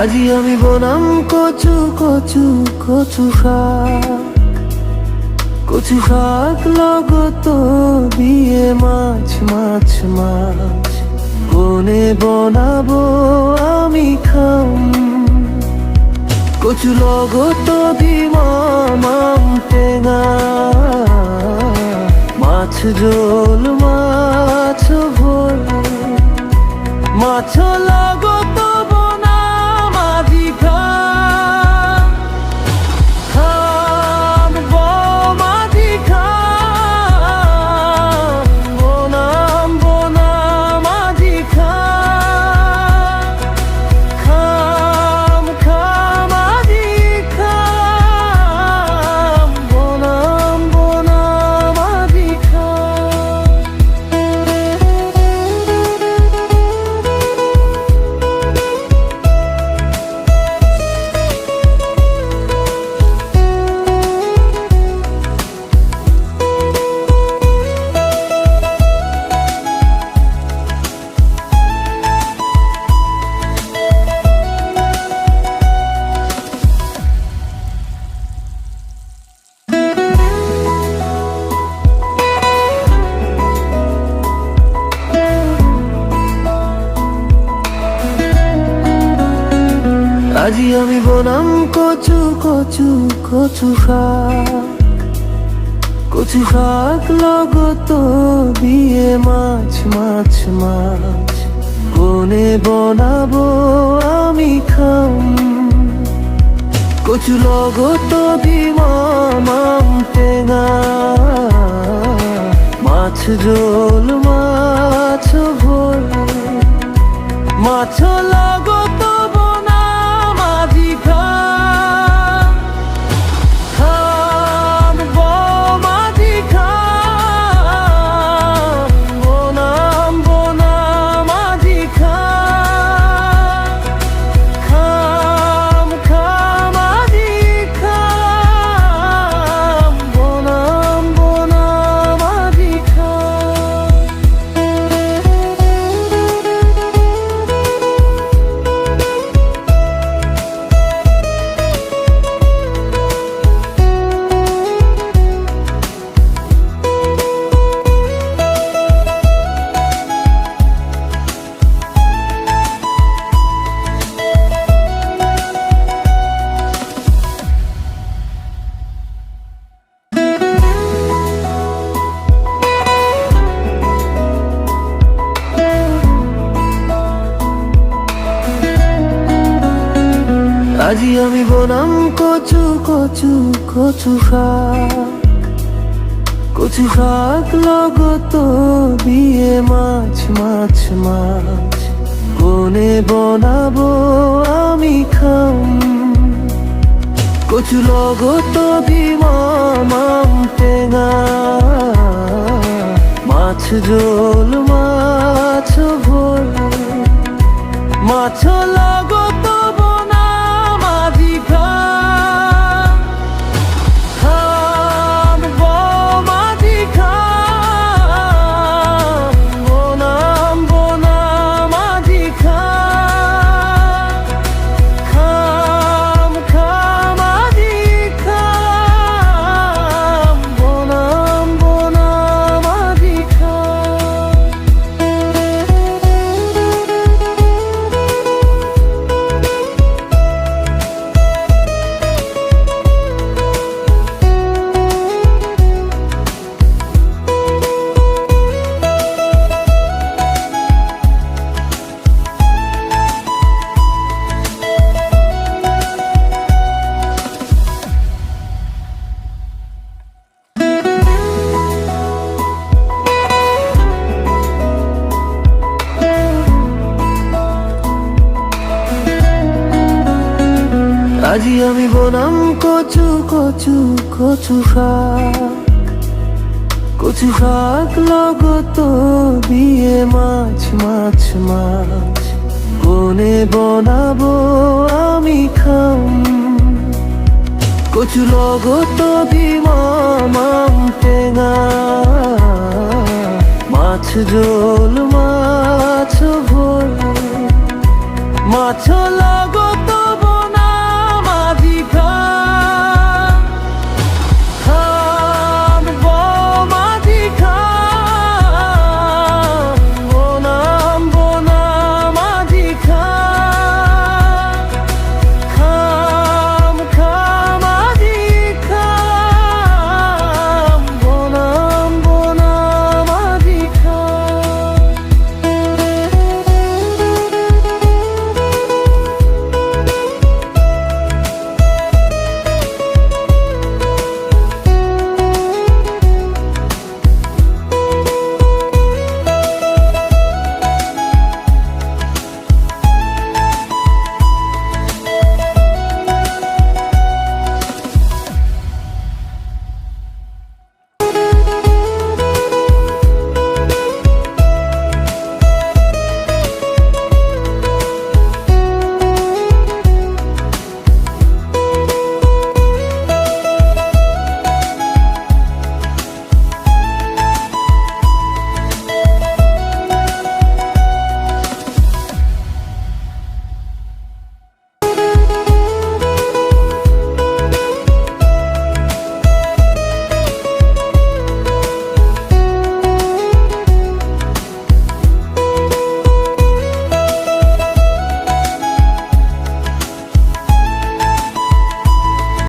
আজি আমি বনাম কচু কচু কচু শাক, কচু শাক লগত দিয়ে মাছ মাছ মাছ কোনে বনাবো আমি খাম। কচু লগত দিম মাম টেঙা, মাছ ঝোল মাছ ভোল, মাছ লগত বনাম আজি খাম মাঝি খাম, বনাম বনাম আজি খাম খাম আজি খাম, বনাম বনাম আজি খাম। আজি আমি বনাম কচু কচু কচু শাক, কচু শাক লগত দিয়ে মাছ মাছ মাছ কোনে বনাবো আমি খাম। কচু লগত দিম মাম টেঙা, মাছ ঝোল মাছ ভোল, মাছ লগত আজি আমি বনাম কচু কচু কচু শাক, কচু শাক লগত দিয়ে মাছ মাছ মাছ কোনে বনাবো আমি খাম। কচু লগত দিম মাম টেঙা, মাছ ঝোল মাছ ভোল, মাছ লগত আজি আমি বনাম কচু কচু কচু শাক, কচু শাক লগত দিয়ে মাছ মাছ মাছ কোনে বনাবো আমি খাম। কচু লগত দিম মাম টেঙা, মাছ ঝোল মাছ ভোল, মাছ